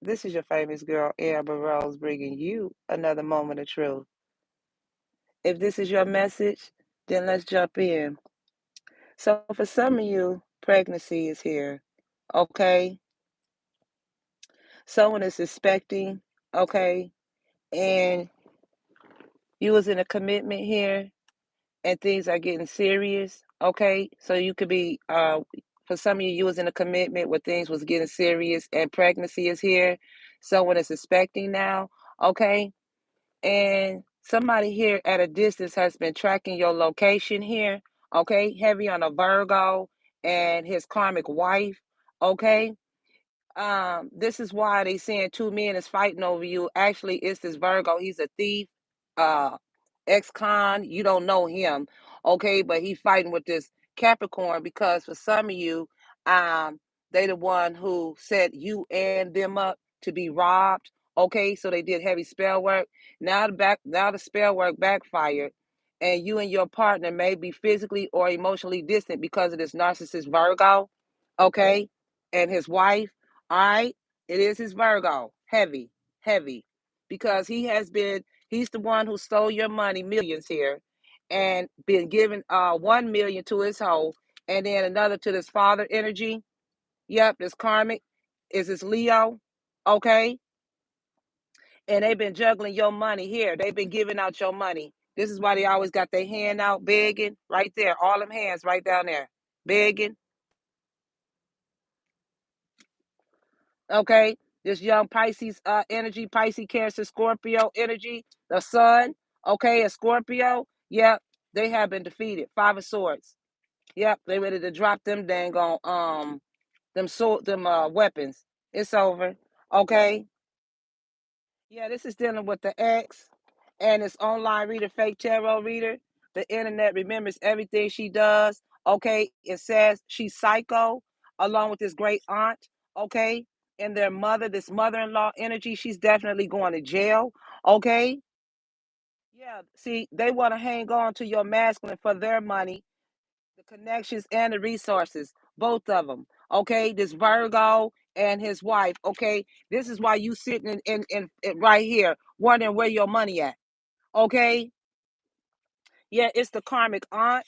This is your famous girl, Amber Rose, bringing you another moment of truth. If this is your message, then let's jump in. So, for some of you, pregnancy is here, okay? Someone is expecting, okay? And you was in a commitment here, and things are getting serious, okay? So you could be, for some of you, you was in a commitment where things was getting serious, and pregnancy is here. Someone is expecting now, okay? And somebody here at a distance has been tracking your location here, okay? Heavy on a Virgo and his karmic wife, okay? This is why they saying two men is fighting over you. Actually, it's this Virgo. He's a thief, uh, ex-con. You don't know him, okay? But he fighting with this Capricorn because for some of you, um, they the one who set you and them up to be robbed. Okay, so they did heavy spell work. Now the spell work backfired, and you and your partner may be physically or emotionally distant because of this narcissist Virgo. Okay, and his wife. All right. It is his Virgo. Heavy, heavy. Because he's the one who stole your money, millions here, and been giving 1 million to his hoe, and then another to this father energy. Yep, this karmic is this Leo. Okay. And they've been juggling your money here. They've been giving out your money. This is why they always got their hand out begging right there. All them hands right down there. Begging. Okay, this young Pisces energy, Pisces, Cancer, Scorpio energy, the sun, okay, a Scorpio, yep, they have been defeated. Five of Swords, yep, they ready to drop them dang on them weapons. It's over, okay. Yeah, this is dealing with the ex and this online reader, fake tarot reader. The internet remembers everything she does. Okay, it says she's psycho, along with this great aunt. Okay, and their mother, this mother-in-law energy, she's definitely going to jail. Okay, yeah. See, they want to hang on to your masculine for their money, the connections and the resources, both of them. Okay, this Virgo and his wife. Okay, this is why you sitting in right here wondering where your money at. Okay, yeah, it's the karmic aunt.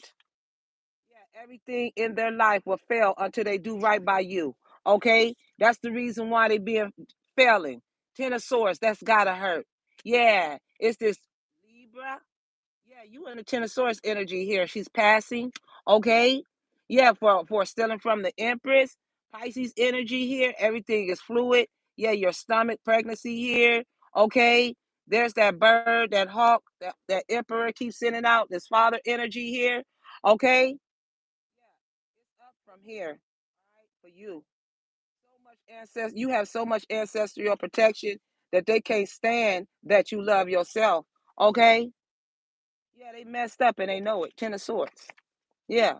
Yeah, everything in their life will fail until they do right by you. Okay, that's the reason why they being failing. Ten of Swords, that's gotta hurt. Yeah, it's this Libra. Yeah, you in the Ten of Swords energy here. She's passing. Okay. Yeah, for stealing from the Empress. Pisces energy here. Everything is fluid. Yeah, your stomach pregnancy here. Okay. There's that bird, that hawk, that emperor keeps sending out this father energy here. Okay. Yeah, it's up from here. All right, for you. So much ancestry. You have so much ancestral protection that they can't stand that you love yourself. Okay. Yeah, they messed up and they know it. Ten of Swords. Yeah,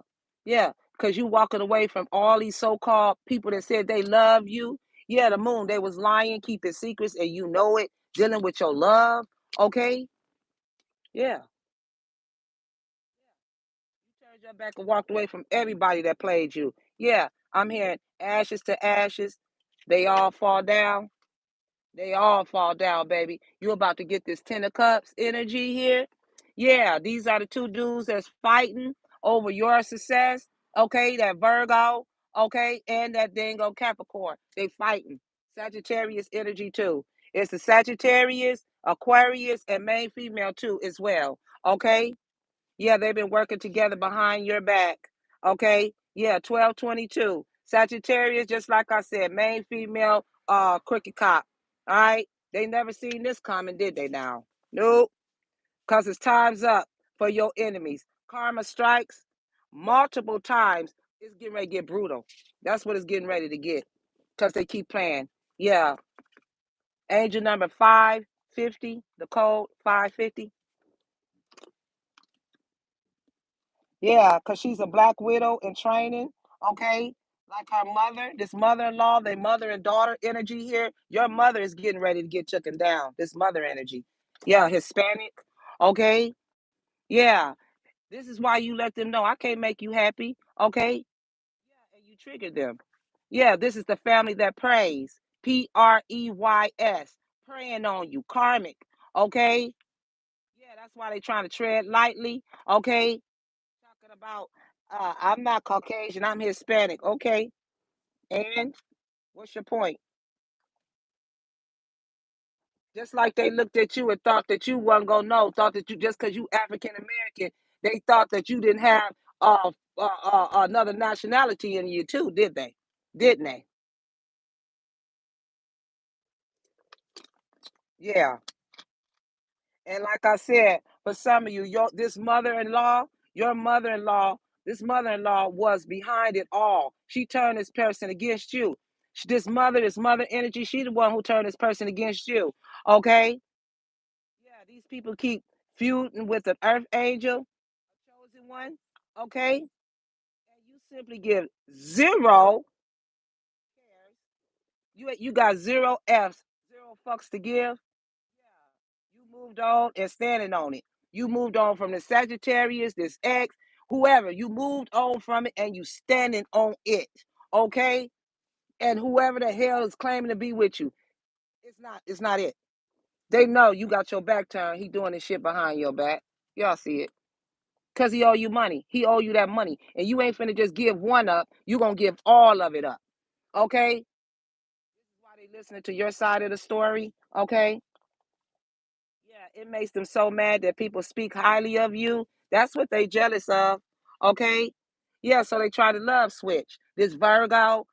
yeah. Because you walking away from all these so-called people that said they love you. Yeah, the moon, they was lying, keeping secrets, and you know it. Dealing with your love. Okay. Yeah. You turned your back and walked away from everybody that played you. Yeah, I'm hearing ashes to ashes. They all fall down. They all fall down, baby. You about to get this Ten of Cups energy here. Yeah, these are the two dudes that's fighting over your success. Okay, that Virgo. Okay, and that dingo Capricorn. They fighting. Sagittarius energy too. It's the Sagittarius, Aquarius, and main female too as well. Okay. Yeah, they've been working together behind your back. Okay. Yeah, 1222. Sagittarius, just like I said, main female cricket cop. All right. They never seen this coming, did they now? Nope. Because it's time's up for your enemies. Karma strikes multiple times. It's getting ready to get brutal. That's what it's getting ready to get. Because they keep playing. Yeah. Angel number 550, the code 550. Yeah, because she's a black widow in training. Okay. Like her mother, this mother in law, their mother and daughter energy here. Your mother is getting ready to get taken down. This mother energy. Yeah, Hispanic. Okay. Yeah. This is why you let them know I can't make you happy. Okay. Yeah, and you triggered them. Yeah, this is the family that prays. Preys, preying on you, karmic. Okay, yeah, that's why they trying to tread lightly. Okay, talking about I'm not Caucasian, I'm Hispanic. Okay, and what's your point? Just like they looked at you and thought that you wasn't gonna know, thought that you just because you African American, they thought that you didn't have another nationality in you too, did they? Didn't they? Yeah. And like I said, for some of you, this mother-in-law, your mother-in-law, this mother-in-law was behind it all. She turned this person against you. This mother energy, she the one who turned this person against you. Okay? Yeah, these people keep feuding with an earth angel, chosen one. Okay? And you simply give zero cares. You got zero F's, zero fucks to give. Yeah. You moved on and standing on it. You moved on from the Sagittarius, this ex, whoever. You moved on from it and you standing on it. Okay? And whoever the hell is claiming to be with you, it's not it. They know you got your back turned. He doing this shit behind your back. Y'all see it. Cause he owe you money. He owe you that money. And you ain't finna just give one up. You gonna give all of it up. Okay? This is why they listening to your side of the story. Okay? Yeah, it makes them so mad that people speak highly of you. That's what they jealous of. Okay? Yeah, so they try to love switch. This Virgo,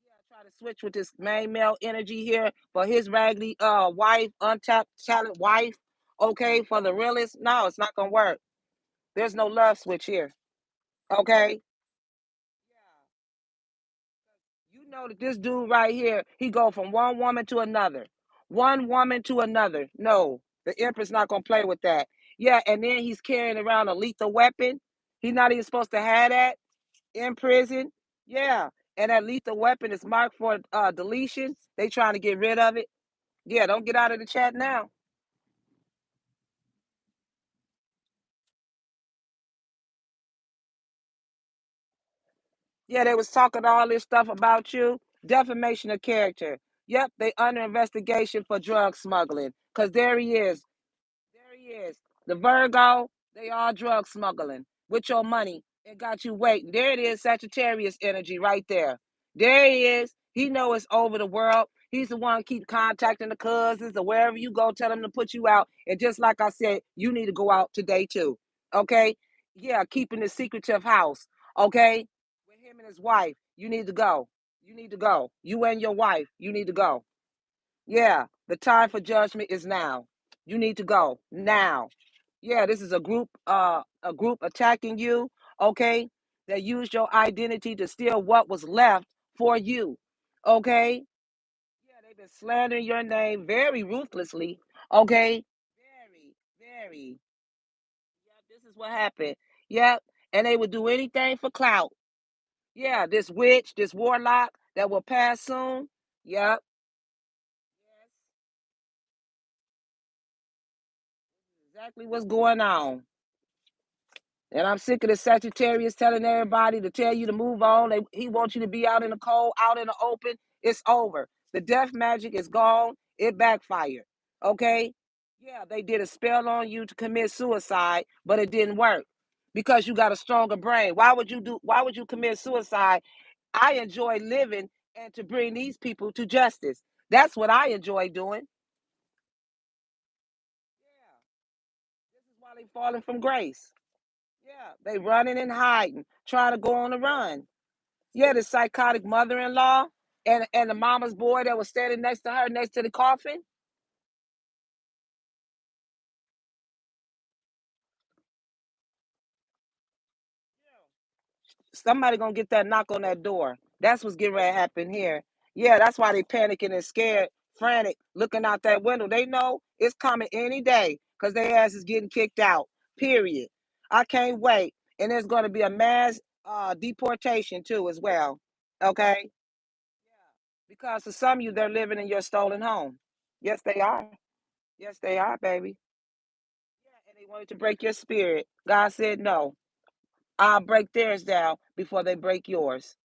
yeah, try to switch with this main male energy here for his raggedy wife, untapped talent wife. Okay, for the realist. No, it's not gonna work. There's no love switch here. Okay? Yeah. You know that this dude right here, he go from one woman to another, one woman to another. No, the Empress not gonna play with that. Yeah, and then he's carrying around a lethal weapon. He's not even supposed to have that in prison. Yeah, and that lethal weapon is marked for deletion. They trying to get rid of it. Yeah, don't get out of the chat now. Yeah, they was talking all this stuff about you. Defamation of character. Yep, they under investigation for drug smuggling. Cause there he is. There he is. The Virgo, they all drug smuggling with your money. It got you waiting. There it is, Sagittarius energy right there. There he is. He know it's over the world. He's the one keep contacting the cousins or wherever you go, tell them to put you out. And just like I said, you need to go out today too. Okay? Yeah, keeping the secretive house. Okay? With him and his wife, you need to go. You need to go. You and your wife, you need to go. Yeah, the time for judgment is now. You need to go now. Yeah, this is a group attacking you, okay? That used your identity to steal what was left for you. Okay? Yeah, they've been slandering your name very ruthlessly. Okay? Very, very. Yeah, this is what happened. Yep. And they would do anything for clout. Yeah, this witch, this warlock that will pass soon. Yep. Yes. Exactly what's going on. And I'm sick of the Sagittarius telling everybody to tell you to move on. He wants you to be out in the cold, out in the open. It's over. The death magic is gone. It backfired. Okay? Yeah, they did a spell on you to commit suicide, but it didn't work because you got a stronger brain. Why would you commit suicide? I enjoy living and to bring these people to justice. That's what I enjoy doing. Yeah. This is why they falling from grace. Yeah, they running and hiding, trying to go on the run. Yeah, the psychotic mother-in-law and the mama's boy that was standing next to her, next to the coffin. Somebody gonna get that knock on that door. That's what's getting ready to happen here. Yeah, that's why they panicking and scared, frantic, looking out that window. They know it's coming any day because their ass is getting kicked out. Period. I can't wait. And there's gonna be a mass deportation too as well. Okay? Because for some of you, they're living in your stolen home. Yes, they are. Yes, they are, baby. Yeah, and they wanted to break your spirit. God said, no, I'll break theirs down before they break yours.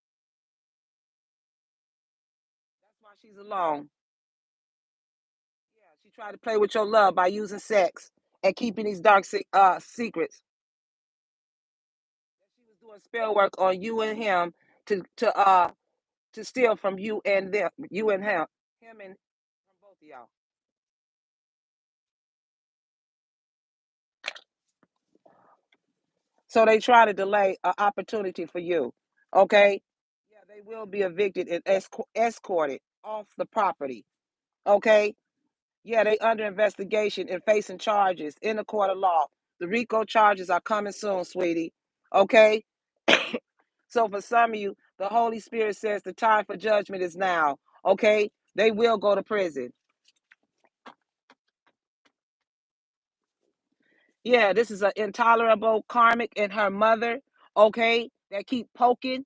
That's why She's alone. Yeah, she tried to play with your love by using sex and keeping these dark secrets. She was doing spell work on you and him to steal from you and them, you and him and from both of y'all. So they try to delay an opportunity for you. Okay. Yeah, they will be evicted and escorted off the property. Okay. Yeah, they under investigation and facing charges in the court of law. The RICO charges are coming soon, sweetie. Okay. So for some of you, the Holy Spirit says the time for judgment is now. Okay. They will go to prison. Yeah, this is an intolerable karmic and her mother. Okay. That keep poking,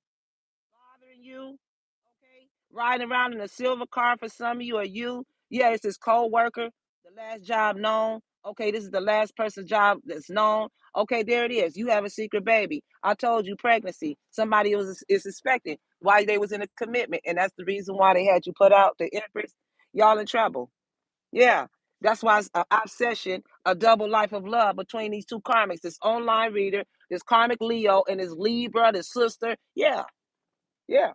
bothering you. Okay, riding around in a silver car for some of you or you. Yeah, it's his co-worker, the last job known. Okay, this is the last person's job that's known. Okay, there it is. You have a secret baby. I told you pregnancy. Somebody is suspecting why they was in a commitment, and that's the reason why they had you put out the Empress. Y'all in trouble. Yeah. That's why it's an obsession, a double life of love between these two karmics. This online reader, this karmic Leo, and his Libra, this sister. Yeah, yeah.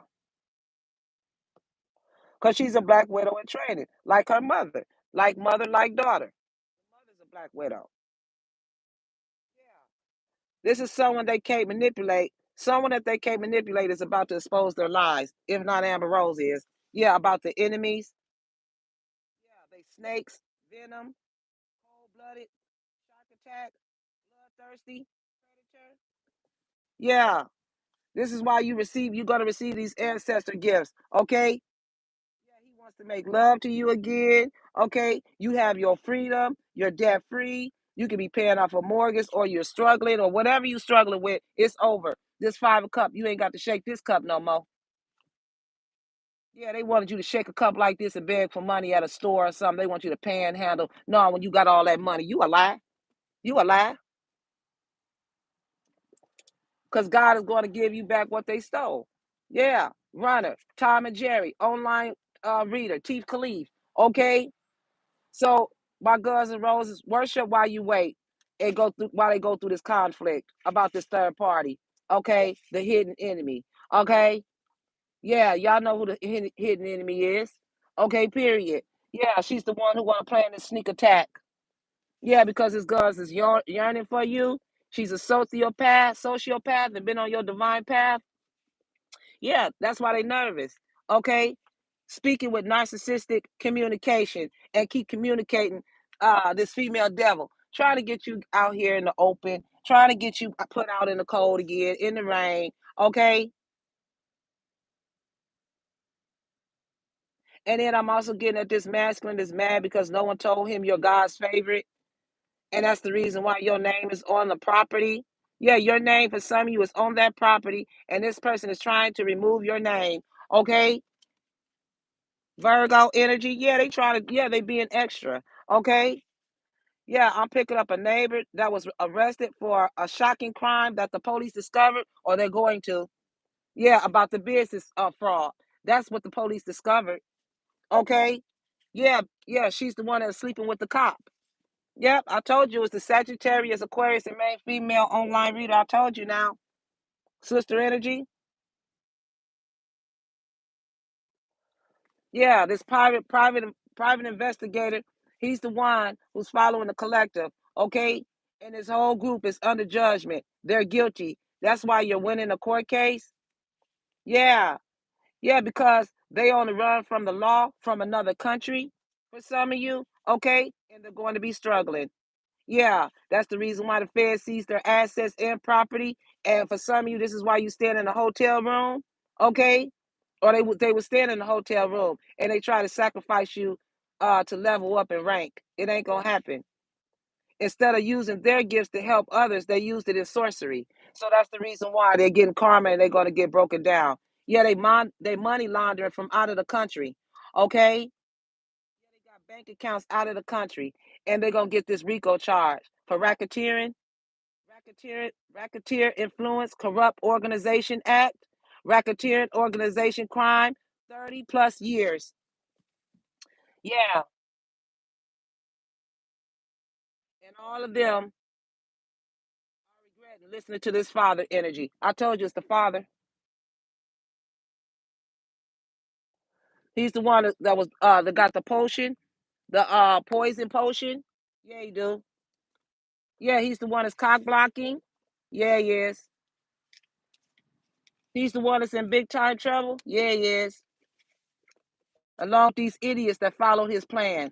Because she's a black widow in training, like her mother, like daughter. Mother's a black widow. Yeah. This is someone they can't manipulate. Someone that they can't manipulate is about to expose their lies, if not Amber Rose is. Yeah, about the enemies. Yeah, they snakes, venom, cold blooded, shark attack, bloodthirsty, predator. Yeah, this is why you're going to receive these ancestor gifts, okay? Yeah, he wants to make love to you again. Okay, you have your freedom. You're debt free. You can be paying off a mortgage, or you're struggling, or whatever you're struggling with. It's over. This 5 of cup, you ain't got to shake this cup no more. Yeah, they wanted you to shake a cup like this and beg for money at a store or something. They want you to panhandle. No, when you got all that money, you a lie. You a lie. Because God is going to give you back what they stole. Yeah, runner, Tom and Jerry, online reader, Chief Khalif. Okay, so my Guns and Roses, worship while you wait and go through while they go through this conflict about this third party. Okay, the hidden enemy. Okay, yeah, y'all know who the hidden enemy is. Okay, period. Yeah, she's the one who want to plan this sneak attack. Yeah, because his guns is yearning for you. She's a sociopath, and been on your divine path. Yeah, that's why they nervous. Okay, speaking with narcissistic communication and keep communicating this female devil, trying to get you out here in the open, trying to get you put out in the cold again, in the rain. Okay, and then I'm also getting at this masculine that's mad because no one told him you're God's favorite, and that's the reason why your name is on the property. Yeah, your name for some of you is on that property, and this person is trying to remove your name. Okay, Virgo energy. Yeah, they try to. Yeah, they being extra. Okay. Yeah, I'm picking up a neighbor that was arrested for a shocking crime that the police discovered, or they're going to. Yeah, about the business fraud. That's what the police discovered. Okay. Yeah, yeah, she's the one that's sleeping with the cop. Yep, I told you it's the Sagittarius, Aquarius, and main female online reader. I told you now, sister energy. Yeah, this private investigator. He's the one who's following the collective. Okay, and this whole group is under judgment. They're guilty. That's why you're winning a court case. Yeah, yeah, because they on the run from the law from another country. For some of you, okay, and they're going to be struggling. Yeah, that's the reason why the Fed seized their assets and property. And for some of you, this is why you stand in a hotel room, okay? Or they would stand in the hotel room and they try to sacrifice you to level up and rank. It ain't gonna happen. Instead of using their gifts to help others, they used it in sorcery. So that's the reason why they're getting karma and they're gonna get broken down. Yeah, they money laundering from out of the country, okay? Yeah, they got bank accounts out of the country, and they're gonna get this RICO charge for racketeer influence, corrupt organization act, racketeering organization crime, 30 plus years. Yeah, and all of them are regretting listening to this father energy. I told you it's the father. He's the one that was that got the potion, the poison potion. Yeah, he do. Yeah, he's the one that's cock blocking. Yeah, he is. He's the one that's in big time trouble. Yeah, he is. Along with these idiots that follow his plan.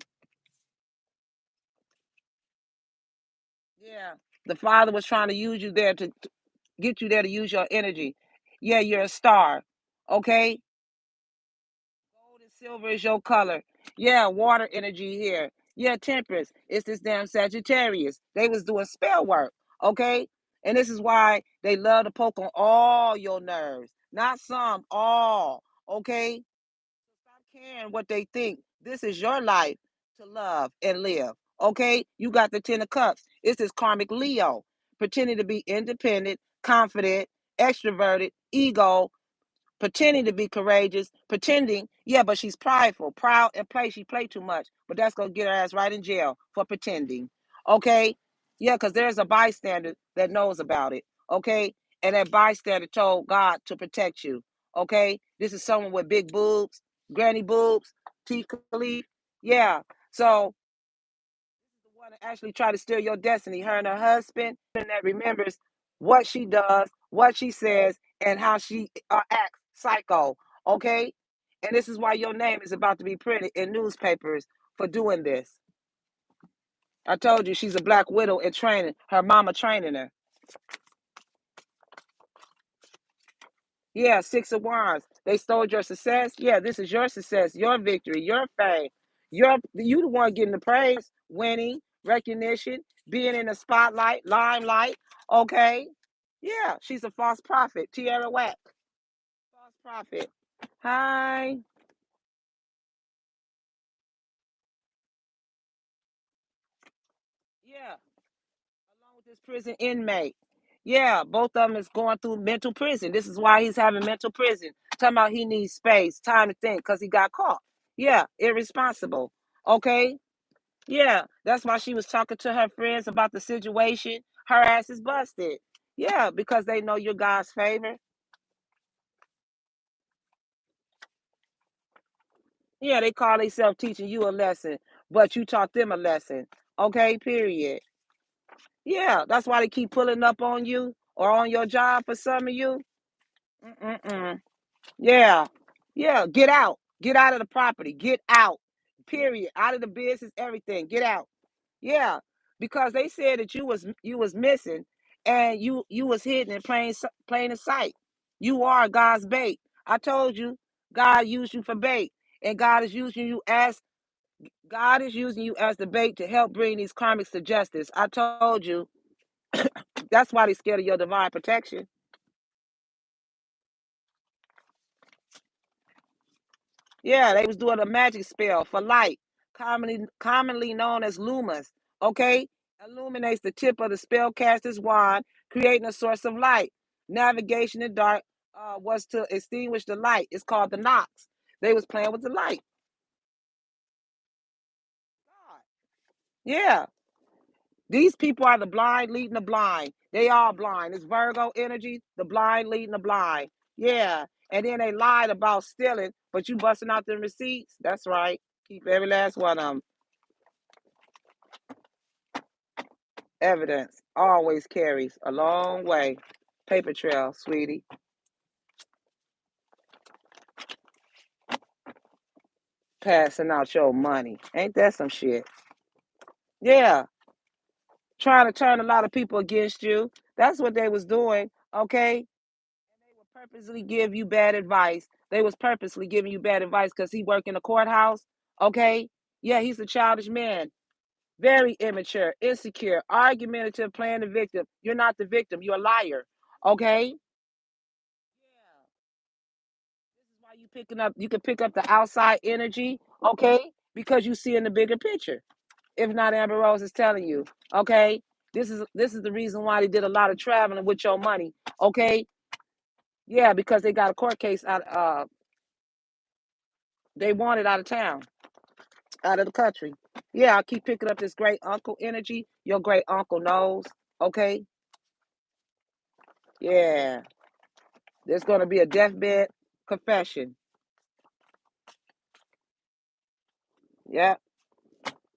Yeah. The father was trying to use you there to get you there to use your energy. Yeah, you're a star. Okay? Gold and silver is your color. Yeah, water energy here. Yeah, temperance. It's this damn Sagittarius. They was doing spell work. Okay? And this is why they love to poke on all your nerves. Not some, all. Okay? Stop caring what they think. This is your life to love and live. Okay? You got the Ten of Cups. It's this karmic Leo, pretending to be independent, confident, extroverted, ego, pretending to be courageous, pretending, yeah, but she's prideful, proud, and she play too much. But that's gonna get her ass right in jail for pretending. Okay? Yeah, because there's a bystander that knows about it. Okay? And that bystander told God to protect you. Okay? This is someone with big boobs, granny boobs, teeth Khalif. Yeah. So the one that actually tried to steal your destiny, her and her husband, and that remembers what she does, what she says, and how she acts psycho. Okay? And this is why your name is about to be printed in newspapers for doing this. I told you she's a black widow in training, her mama training her. Yeah, Six of Wands. They stole your success. Yeah, this is your success, your victory, your fame. You the one getting the praise, winning, recognition, being in the spotlight, limelight. Okay. Yeah, she's a false prophet. Tierra Whack. False prophet. Hi. Yeah, along with this prison inmate. Yeah, both of them is going through mental prison. This is why he's having mental prison. Talking about he needs space, time to think, because he got caught. Yeah, irresponsible. Okay. Yeah, that's why she was talking to her friends about the situation. Her ass is busted. Yeah, because they know you're God's favor. Yeah, they call themselves teaching you a lesson, but you taught them a lesson. Okay, period. Yeah, that's why they keep pulling up on you or on your job for some of you. Mm-mm-mm. Yeah, yeah, get out. Get out of the property. Get out. Period. Out of the business, everything. Get out. Yeah, because they said that you was missing, and you was hidden in plain in sight. You are God's bait. I told you, God used you for bait, and God is using you as the bait to help bring these karmics to justice. I told you that's why they scared of your divine protection. Yeah, they was doing a magic spell for light, commonly known as lumas. Okay, illuminates the tip of the spellcaster's wand, creating a source of light. Navigation in dark was to extinguish the light. It's called the Nox. They was playing with the light. God. Yeah, these people are the blind leading the blind. They all blind. It's Virgo energy, the blind leading the blind. Yeah, and then they lied about stealing, but you busting out the receipts. That's right. Keep every last one of them. Evidence always carries a long way. Paper trail, sweetie. Passing out your money. Ain't that some shit? Yeah. Trying to turn a lot of people against you. That's what they was doing. Okay. They would purposely give you bad advice. They was purposely giving you bad advice because he worked in the courthouse. Okay. Yeah, he's a childish man. Very immature, insecure, argumentative, playing the victim. You're not the victim. You're a liar. Okay. Yeah. This is why you can pick up the outside energy, okay? Because you see in the bigger picture. If not, Amber Rose is telling you, okay? This is the reason why they did a lot of traveling with your money, okay? Yeah, because they got a court case out they wanted out of town. out of the country. Yeah, I keep picking up this great uncle energy. Your great uncle knows. Okay. Yeah. There's going to be a deathbed confession. Yep.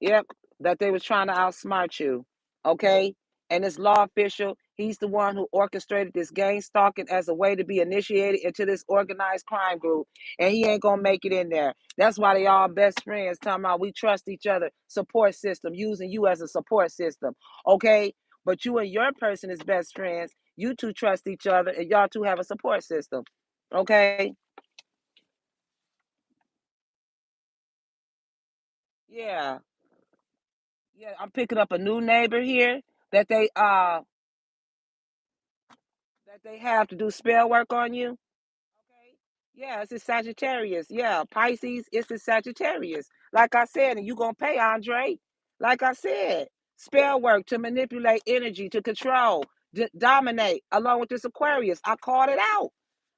Yep, that they was trying to outsmart you. Okay? And this law official, he's the one who orchestrated this gang stalking as a way to be initiated into this organized crime group. And he ain't gonna make it in there. That's why they all best friends, talking about we trust each other, support system, using you as a support system. Okay? But you and your person is best friends. You two trust each other and y'all two have a support system. Okay? Yeah. Yeah, I'm picking up a new neighbor here that they have to do spell work on you. Okay. Yeah, it's a Sagittarius. Yeah, Pisces, it's a Sagittarius. Like I said, and you gonna pay, Andre. Like I said, spell work to manipulate energy, to control, dominate, along with this Aquarius. I called it out.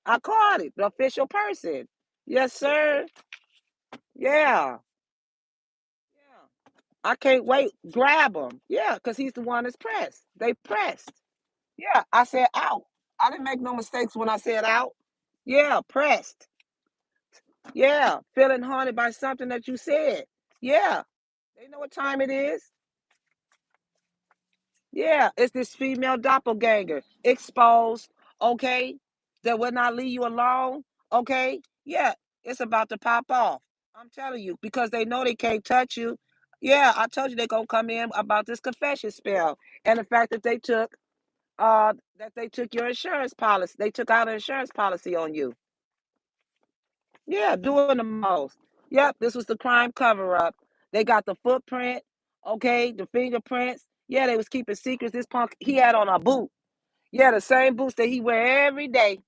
I called it, the official person. Yes, sir. Yeah. Yeah. I can't wait. Grab him. Yeah, because he's the one that's pressed. They pressed. Yeah, I said out. I didn't make no mistakes when I said out. Yeah, pressed. Yeah, feeling haunted by something that you said. Yeah, they know what time it is. Yeah, it's this female doppelganger exposed. Okay, that will not leave you alone. Okay, yeah, it's about to pop off. I'm telling you because they know they can't touch you. Yeah, I told you they're gonna come in about this confession spell and the fact that they took your insurance policy. They took out an insurance policy on you. Yeah, doing the most. Yep, this was the crime cover up. They got the footprint, okay, the fingerprints. Yeah, they was keeping secrets. This punk, he had on a boot. Yeah, the same boots that he wear every day.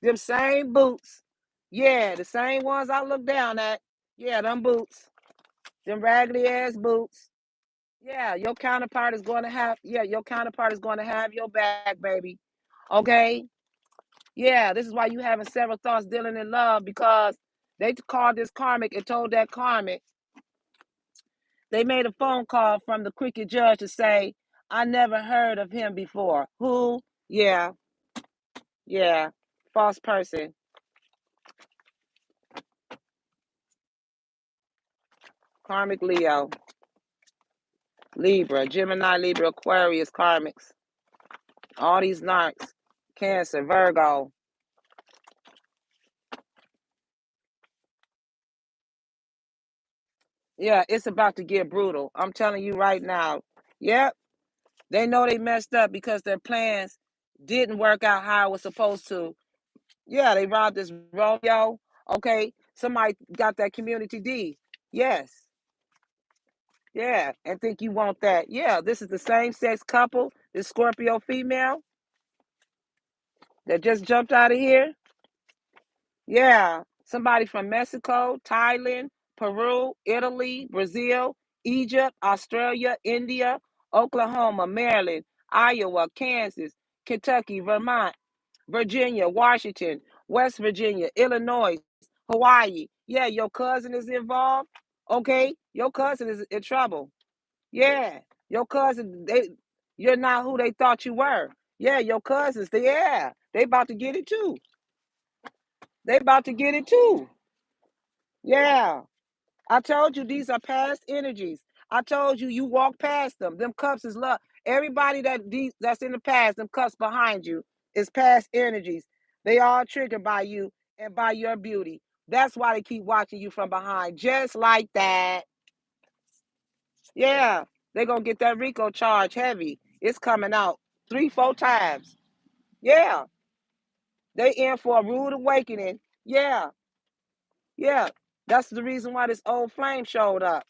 Them same boots. Yeah, the same ones I look down at. Yeah, them boots. Them raggedy ass boots. Yeah, your counterpart is going to have your back, baby. Okay? Yeah, this is why you having several thoughts dealing in love because they called this karmic and told that karmic. They made a phone call from the cricket judge to say, I never heard of him before. Who? Yeah, yeah. False person. Karmic Leo. Libra. Gemini, Libra, Aquarius, karmics. All these narcs. Cancer, Virgo. Yeah, it's about to get brutal. I'm telling you right now. Yep. They know they messed up because their plans didn't work out how it was supposed to. Yeah, they robbed this Romeo. Okay, somebody got that community D. Yes, yeah, and think you want that. Yeah, this is the same sex couple, this Scorpio female that just jumped out of here. Yeah, somebody from Mexico, Thailand, Peru, Italy, Brazil, Egypt, Australia, India, Oklahoma, Maryland, Iowa, Kansas, Kentucky, Vermont, Virginia, Washington, West Virginia, Illinois, Hawaii. Yeah, your cousin is involved. Okay, your cousin is in trouble. Yeah, your cousin, you're not who they thought you were. Yeah, your cousins, they about to get it too. They about to get it too. Yeah, I told you these are past energies. I told you you walk past them. Them cups is love. Everybody that's in the past, them cups behind you is past energies. They all triggered by you and by your beauty. That's why they keep watching you from behind, just like that. Yeah, they gonna get that Rico charge heavy. It's coming out 3, 4 times. Yeah, they in for a rude awakening. Yeah, yeah. That's the reason why this old flame showed up.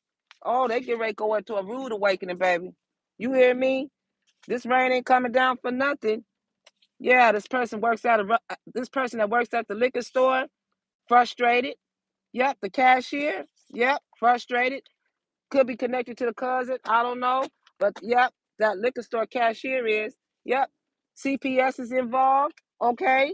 Oh, they get ready to go into a rude awakening, baby. You hear me? This rain ain't coming down for nothing. Yeah, this person that works at the liquor store, frustrated. Yep, the cashier. Yep, frustrated. Could be connected to the cousin. I don't know, but yep, that liquor store cashier is. Yep, CPS is involved. Okay,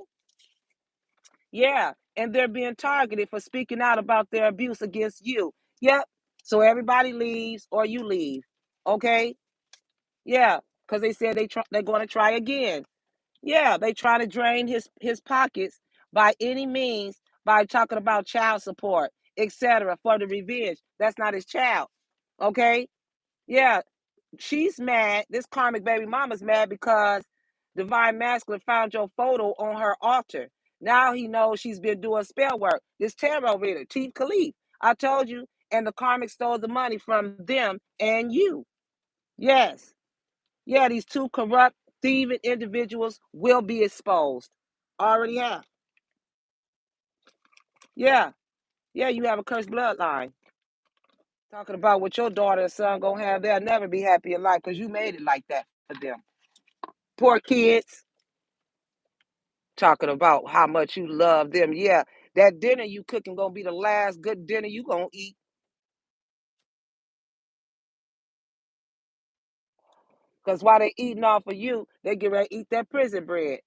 yeah, and they're being targeted for speaking out about their abuse against you. Yep, So everybody leaves or you leave. Okay? Yeah, because they said they're going to try again. Yeah, they try to drain his pockets by any means by talking about child support, etc. for the revenge. That's not his child. Okay? Yeah, she's mad. This karmic baby mama's mad because Divine Masculine found your photo on her altar. Now he knows she's been doing spell work. This tarot reader, Chief Khalif. I told you, and the karmic stole the money from them and you. Yes. Yeah, these two corrupt, thieving individuals will be exposed. Already have. Yeah. Yeah, you have a cursed bloodline. Talking about what your daughter and son gonna have, they'll never be happy in life because you made it like that for them. Poor kids. Talking about how much you love them. Yeah, that dinner you cooking gonna be the last good dinner you gonna eat. Cause while they eating off of you, they get ready to eat that prison bread.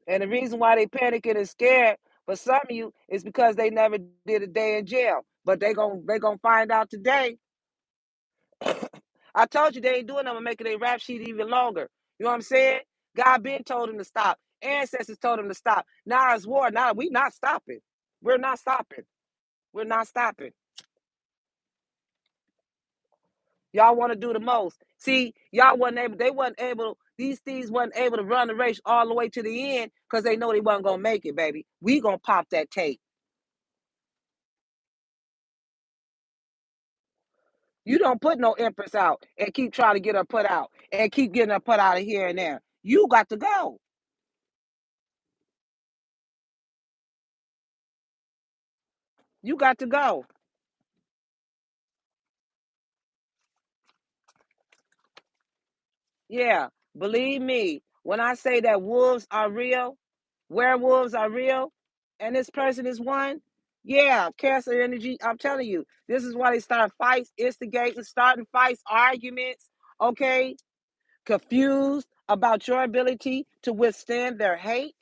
And the reason why they panicking and scared for some of you is because they never did a day in jail. But they gonna find out today. I told you they ain't doing them and making their rap sheet even longer. You know what I'm saying? God been told them to stop. Ancestors told them to stop. Now it's war. Now we not stopping. We're not stopping. We're not stopping. Y'all want to do the most. See, y'all wasn't able, they wasn't able, these thieves wasn't able to run the race all the way to the end because they know they wasn't gonna make it, baby. We gonna pop that tape. You don't put no empress out and keep trying to get her put out and keep getting her put out of here and there. You got to go. You got to go. Yeah, believe me, when I say that wolves are real, werewolves are real, and this person is one, yeah, cancer energy. I'm telling you, this is why they start fights, instigating, starting fights, arguments, okay? Confused about your ability to withstand their hate.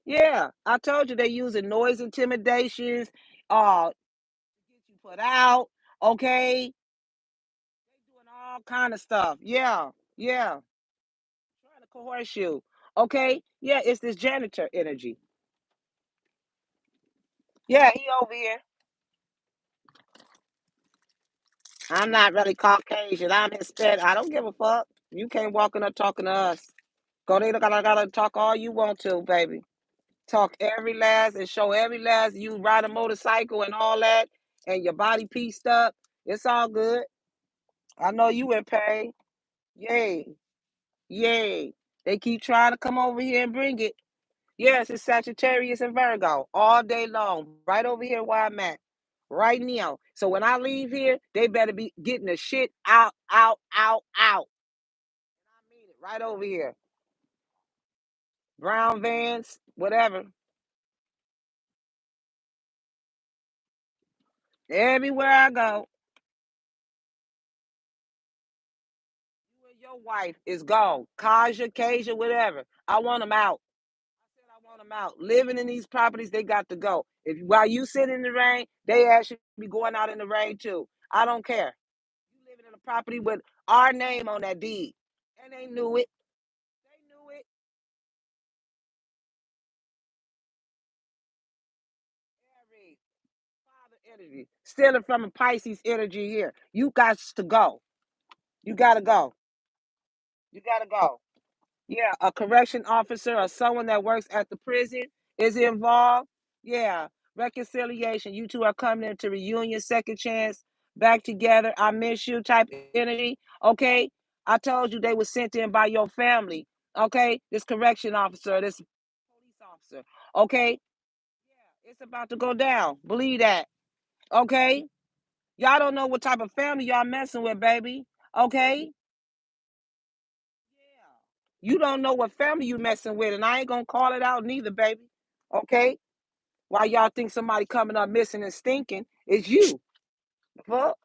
Yeah, I told you they using noise intimidations, get you put out, okay? They doing all kind of stuff. Yeah, yeah. Trying to coerce you. Okay? Yeah, it's this janitor energy. Yeah, he over here. I'm not really Caucasian. I'm Hispanic. I don't give a fuck. You can't walk in there talking to us. Go there, gotta talk all you want to, baby. Talk every last and show every last you ride a motorcycle and all that and your body pieced up. It's all good. I know you in pain. Yay. Yay. They keep trying to come over here and bring it. Yes, it's Sagittarius and Virgo all day long, right over here where I'm at, right now. So when I leave here, they better be getting the shit out, out, out, out. I mean it, right over here. Brown vans, whatever. Everywhere I go, you and your wife is gone. Kaja, Kaja, whatever. I want them out. I said I want them out. Living in these properties, they got to go. If while you sit in the rain, they actually be going out in the rain too. I don't care. You living in a property with our name on that deed. And they knew it. They knew it. Aries, father energy. Stealing from a Pisces energy here. You got to go. You gotta go. You gotta go. Yeah, a correction officer or someone that works at the prison is involved. Yeah, reconciliation. You two are coming into reunion, second chance, back together. I miss you type energy. Okay. I told you they were sent in by your family. Okay. This correction officer, this police officer. Okay. Yeah, it's about to go down. Believe that. Okay. Y'all don't know what type of family y'all messing with, baby. Okay. Yeah. You don't know what family you messing with, and I ain't gonna call it out neither, baby. Okay? Why y'all think somebody coming up missing and stinking? It's you. Fuck.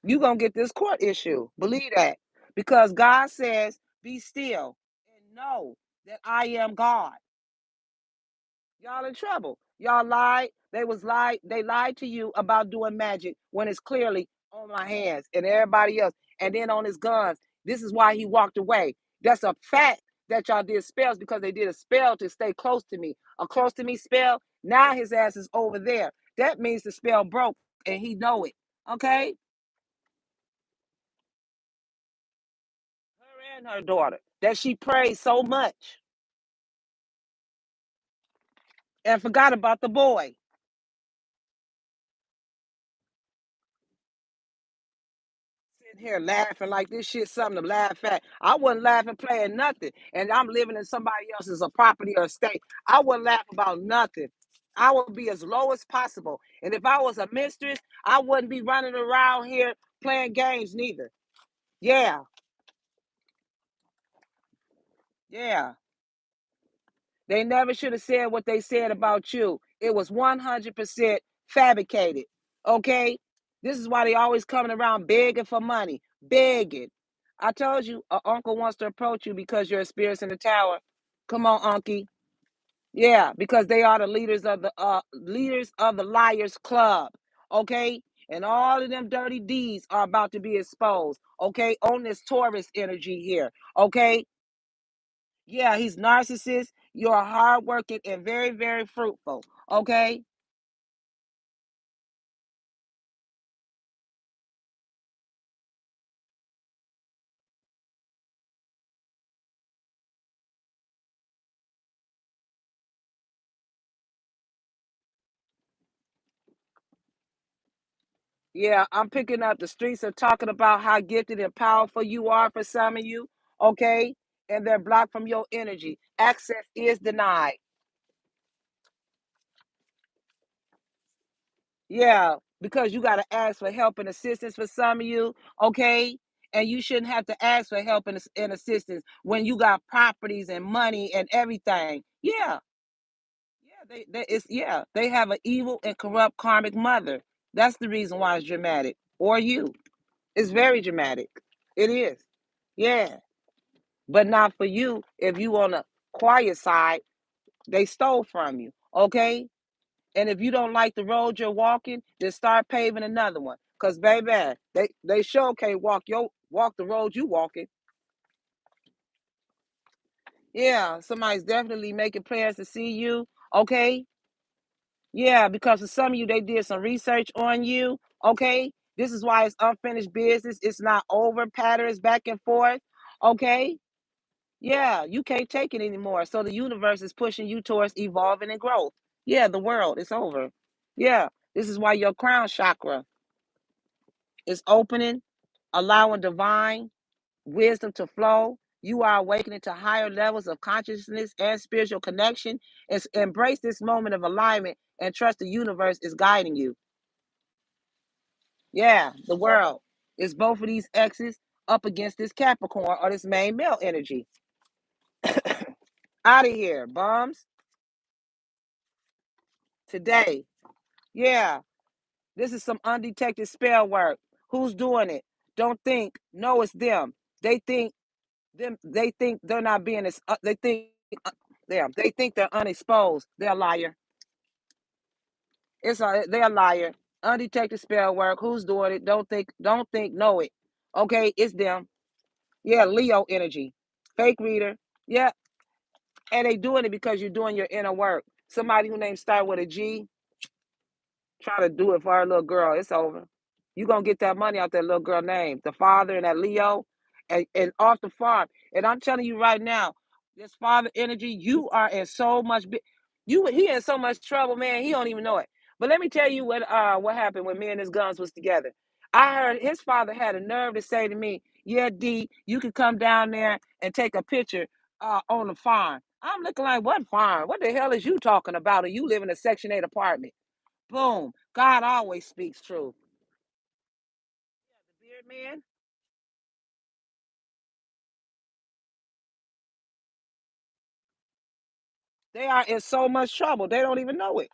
You gonna get this court issue. Believe that. Because God says, be still and know that I am God. Y'all in trouble. Y'all lied. They lied to you about doing magic when it's clearly on my hands and everybody else. And then on his guns. This is why he walked away. That's a fact that y'all did spells because they did a spell to stay close to me. A close to me spell. Now his ass is over there. That means the spell broke and he know it. Okay? Her and her daughter. That she prayed so much and forgot about the boy. Sitting here laughing like this shit something to laugh at. I wasn't laughing playing nothing. And I'm living in somebody else's property or estate. I wouldn't laugh about nothing. I would be as low as possible. And if I was a mistress, I wouldn't be running around here playing games neither. Yeah, yeah. They never should have said what they said about you. It was 100% fabricated. Okay? This is why they always coming around begging for money. Begging. I told you, a uncle wants to approach you because you're experiencing the tower. Come on, Unky. Yeah, because they are the leaders of the Liars Club. Okay? And all of them dirty deeds are about to be exposed. Okay? On this Taurus energy here. Okay? Yeah, he's narcissist. You're hardworking and very, very fruitful. Okay. Yeah, I'm picking up the streets are talking about how gifted and powerful you are for some of you. Okay. And they're blocked from your energy. Access is denied. Yeah, because you got to ask for help and assistance for some of you. Okay. And you shouldn't have to ask for help and assistance when you got properties and money and everything. Yeah. Yeah, they have an evil and corrupt karmic mother. That's the reason why it's dramatic. Or you. It's very dramatic. It is. Yeah. But not for you. If you on the quiet side, they stole from you. Okay? And if you don't like the road you're walking, then start paving another one. Cause baby, they sure can't walk the road you walking. Yeah, somebody's definitely making plans to see you. Okay? Yeah, because for some of you, they did some research on you. Okay. This is why it's unfinished business. It's not over patterns back and forth. Okay. Yeah, you can't take it anymore. So the universe is pushing you towards evolving and growth. Yeah, the world is over. Yeah. This is why your crown chakra is opening, allowing divine wisdom to flow. You are awakening to higher levels of consciousness and spiritual connection. Embrace this moment of alignment and trust the universe is guiding you. Yeah, the world is both of these X's up against this Capricorn or this main male energy. Out of here, bums. Today. Yeah, this is some undetected spell work. Who's doing it? Don't think. No, it's them. They think They think they're not being as. They think. They think they're unexposed. They're a liar. They're a liar. Undetected spell work. Who's doing it? Don't think. Don't think. Know it. Okay, it's them. Yeah, Leo energy. Fake reader. Yeah, and they doing it because you're doing your inner work. Somebody who name start with a G, try to do it for our little girl. It's over. You gonna get that money out that little girl name, the father and that Leo, and off the farm. And I'm telling you right now, this father energy, you are in so much. He in so much trouble, man. He don't even know it. But let me tell you what happened when me and his guns was together. I heard his father had a nerve to say to me, "Yeah, D, you can come down there and take a picture on the farm." I'm looking like, "What farm? What the hell is you talking about? Or you live in a Section 8 apartment?" Boom. God always speaks truth. The beard man, they are in so much trouble. They don't even know it.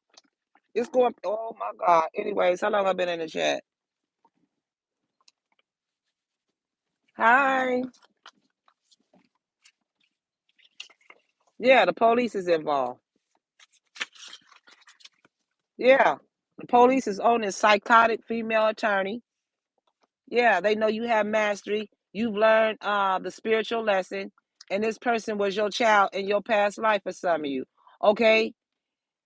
It's going, oh my God. Anyways, how long have I been in the chat? Hi. Yeah, the police is involved. Yeah. The police is on this psychotic female attorney. Yeah, they know you have mastery. You've learned the spiritual lesson, and this person was your child in your past life for some of you. Okay?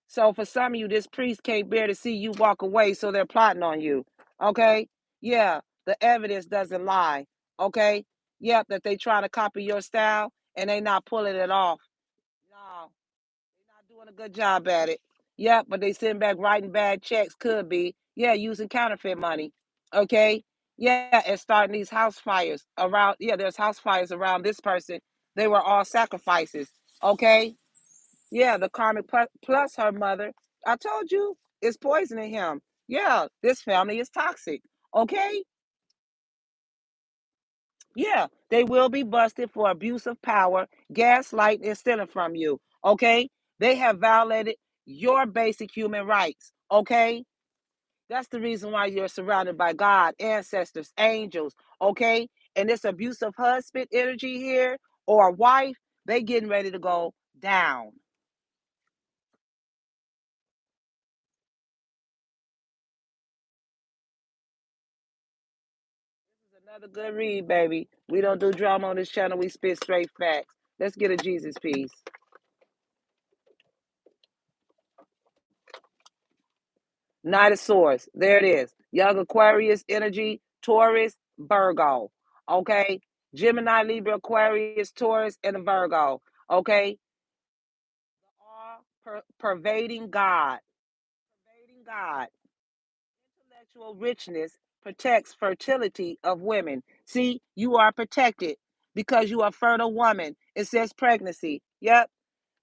So for some of you, this priest can't bear to see you walk away, so they're plotting on you. Okay? Yeah, the evidence doesn't lie. Okay? Yep, that they try to copy your style and they not pulling it off. No, they're not doing a good job at it. Yep, but they sitting back writing bad checks, could be. Yeah, using counterfeit money. Okay? Yeah, and starting these house fires around. Yeah, there's house fires around this person. They were all sacrifices. Okay? Yeah, the karmic plus her mother. I told you it's poisoning him. Yeah, this family is toxic. Okay? Yeah, they will be busted for abuse of power, gaslighting, and stealing from you. Okay? They have violated your basic human rights. Okay? That's the reason why you're surrounded by God, ancestors, angels. Okay? And this abusive husband energy here or wife, they getting ready to go down. Another good read, baby. We don't do drama on this channel. We spit straight facts. Let's get a Jesus piece. Knight of Swords. There it is. Young Aquarius energy, Taurus, Virgo. Okay. Gemini, Libra, Aquarius, Taurus, and a Virgo. Okay. All pervading God. Pervading God. Intellectual richness protects fertility of women. See, you are protected because you are a fertile woman. It says pregnancy. Yep.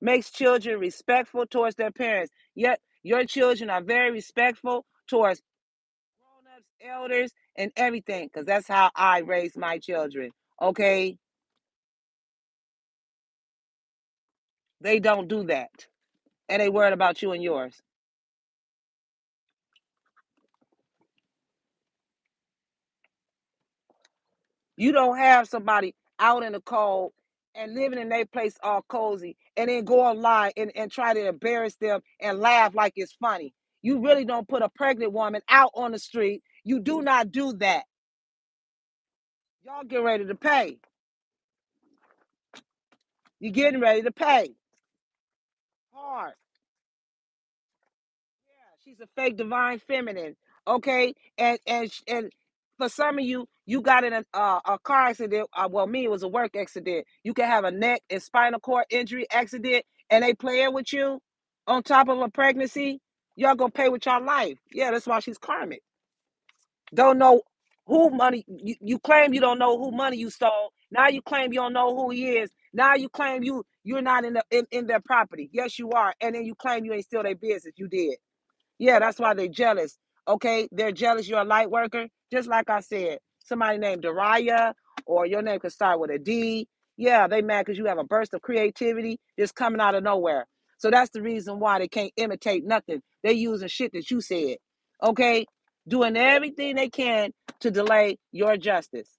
Makes children respectful towards their parents. Yet your children are very respectful towards grown-ups, elders, and everything, because that's how I raise my children. Okay? They don't do that. And they worried about you and yours. You don't have somebody out in the cold and living in their place all cozy and then go online and try to embarrass them and laugh like it's funny. You really don't put a pregnant woman out on the street. You do not do that. Y'all get ready to pay. You're getting ready to pay hard. Yeah, she's a fake divine feminine. Okay, and for some of you, you got in a car accident. Well, me, it was a work accident. You can have a neck and spinal cord injury accident, and they playing with you on top of a pregnancy. Y'all gonna pay with your life. Yeah, that's why she's karmic. Don't know who money you claim you don't know who money you stole. Now you claim you don't know who he is. Now you claim you're not in their property. Yes, you are. And then you claim you ain't steal their business. You did. Yeah, that's why they're jealous. Okay, they're jealous you're a light worker. Just like I said, somebody named Dariah, or your name could start with a D. Yeah, they mad because you have a burst of creativity just coming out of nowhere. So that's the reason why they can't imitate nothing. They using shit that you said. Okay, doing everything they can to delay your justice,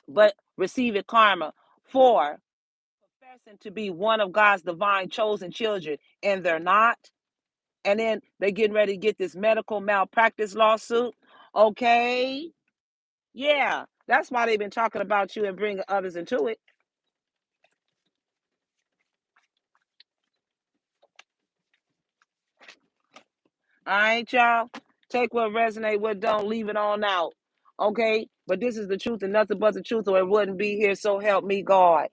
but receiving karma for professing to be one of God's divine chosen children, and they're not. And then they getting ready to get this medical malpractice lawsuit. Okay. Yeah. That's why they've been talking about you and bringing others into it. All right, y'all. Take what resonate, what don't, leave it on out. Okay. But this is the truth and nothing but the truth, or it wouldn't be here. So help me God.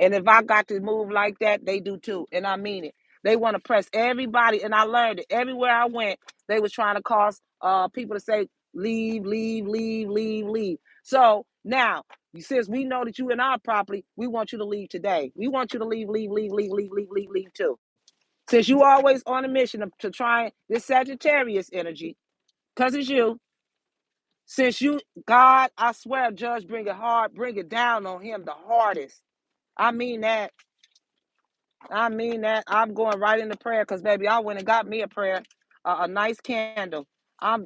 And if I got to move like that, they do too. And I mean it. They want to press everybody. And I learned it. Everywhere I went, they was trying to cause people to say, leave, leave, leave, leave, leave. So now, since we know that you in our property, we want you to leave today. We want you to leave, leave, leave, leave, leave, leave, leave, leave too. Since you always on a mission to try this Sagittarius energy, because it's you. Since you, God, I swear, Judge, bring it hard, bring it down on him the hardest. I mean that. I mean that. I'm going right into prayer because, baby, I went and got me a prayer, a nice candle.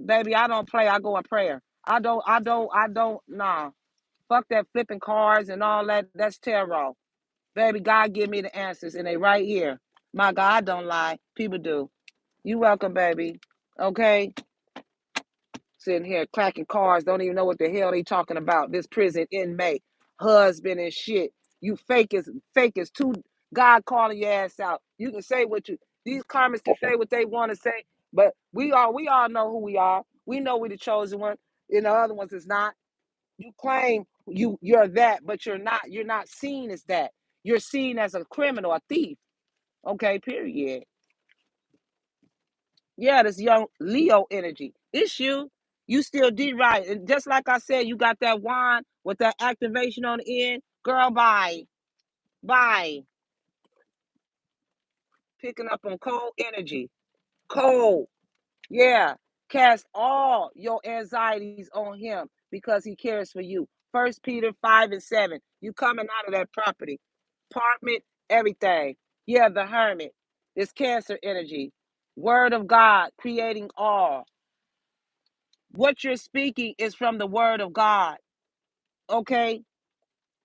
Baby, I don't play. I go in prayer. Nah. Fuck that flipping cards and all that. That's tarot. Baby, God give me the answers and they right here. My God, I don't lie. People do. You welcome, baby. Okay? Sitting here clacking cars, don't even know what the hell they talking about. This prison inmate, husband and shit. You fake as two. God calling your ass out. You can say what you, these karmas can say what they want to say, but we all know who we are. We know we the chosen one, and the other ones is not. You claim you're that, but you're not. You're not seen as that. You're seen as a criminal, a thief. Okay, period. Yeah, this young Leo energy. It's you. You still D right. And just like I said, you got that wand with that activation on the end. Girl, bye. Bye. Picking up on cold energy. Cold. Yeah. Cast all your anxieties on him because he cares for you. First Peter 5:7. You coming out of that property. Apartment, everything. Yeah, the hermit. This cancer energy. Word of God, creating all. What you're speaking is from the word of God. Okay?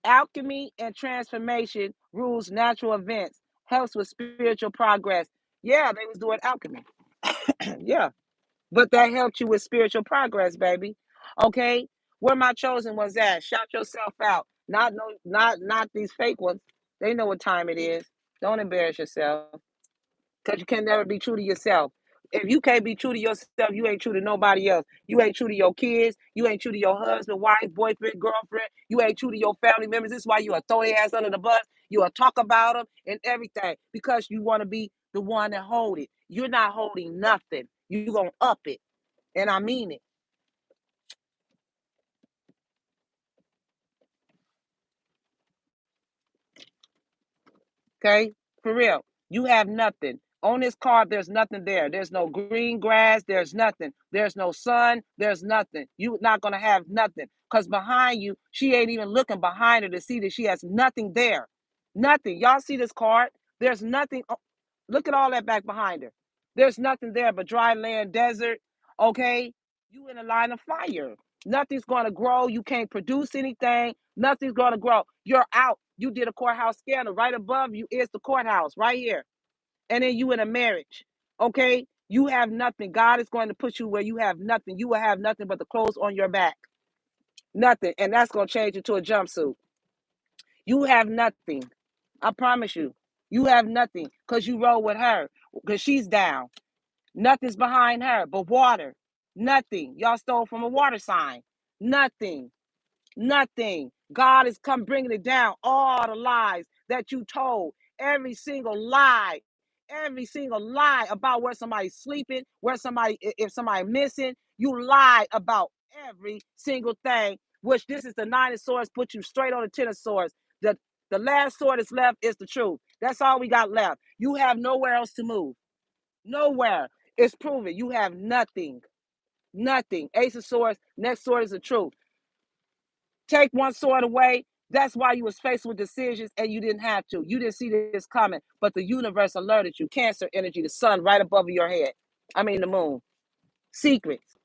Alchemy and transformation rules natural events, helps with spiritual progress. Yeah, they was doing alchemy. Yeah. But that helped you with spiritual progress, baby. Okay? Where my chosen ones at? Shout yourself out. Not no not these fake ones. They know what time it is. Don't embarrass yourself. Because you can never be true to yourself. If you can't be true to yourself, you ain't true to nobody else. You ain't true to your kids. You ain't true to your husband, wife, boyfriend, girlfriend. You ain't true to your family members. This is why you will throw their ass under the bus. You will talk about them and everything because you want to be the one that hold it. You're not holding nothing. You going to up it. And I mean it. Okay? For real. You have nothing. On this card, there's nothing there. There's no green grass. There's nothing. There's no sun. There's nothing. You're not going to have nothing. Because behind you, she ain't even looking behind her to see that she has nothing there. Nothing. Y'all see this card? There's nothing. Look at all that back behind her. There's nothing there but dry land, desert. Okay? You in a line of fire. Nothing's going to grow. You can't produce anything. Nothing's going to grow. You're out. You did a courthouse scandal. Right above you is the courthouse, right here. And then you in a marriage. Okay? You have nothing. God is going to put you where you have nothing. You will have nothing but the clothes on your back. Nothing. And that's going to change into a jumpsuit. You have nothing. I promise you. You have nothing because you roll with her because she's down. Nothing's behind her but water. Nothing. Y'all stole from a water sign. Nothing. Nothing. God is come bringing it down. All the lies that you told. Every single lie. Every single lie about where somebody's sleeping, where somebody, if somebody missing. You lie about every single thing, which this is the nine of swords, put you straight on the ten of swords. The, the last sword is left is the truth. That's all we got left. You have nowhere else to move. Nowhere. It's proven. You have nothing. Nothing. Ace of swords. Next sword is the truth. Take one sword away. That's why you was faced with decisions and you didn't have to. You didn't see this coming, but the universe alerted you. Cancer energy, the sun right above your head. I mean the moon. Secrets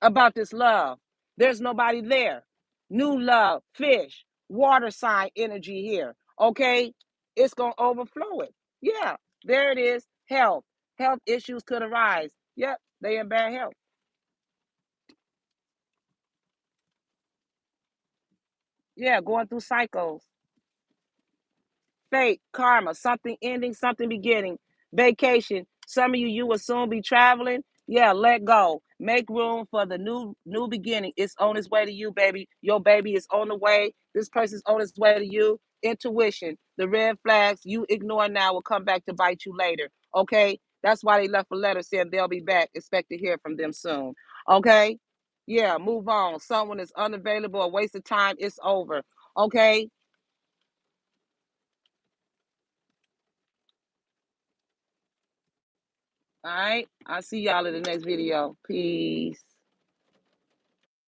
about this love. There's nobody there. New love, fish, water sign energy here. Okay? It's gonna overflow it. Yeah, there it is. Health. Health issues could arise. Yep, they in bad health. Yeah, going through cycles. Fate, karma, something ending, something beginning. Vacation. Some of you will soon be traveling. Yeah, let go. Make room for the new beginning. It's on its way to you, baby. Your baby is on the way. This person's on its way to you. Intuition. The red flags you ignore now will come back to bite you later. Okay? That's why they left a letter saying they'll be back. Expect to hear from them soon. Okay? Yeah, move on. Someone is unavailable, a waste of time. It's over. Okay? All right. I'll see y'all in the next video. Peace.